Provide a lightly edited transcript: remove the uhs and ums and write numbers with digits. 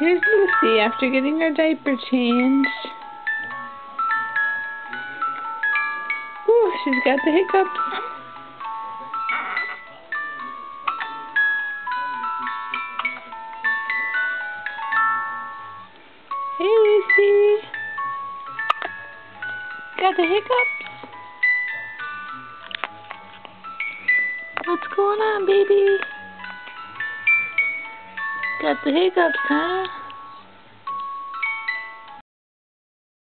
Here's Lucy after getting her diaper changed. Ooh, she's got the hiccups. Hey, Lucy. Got the hiccups? What's going on, baby? Got the hiccups, huh?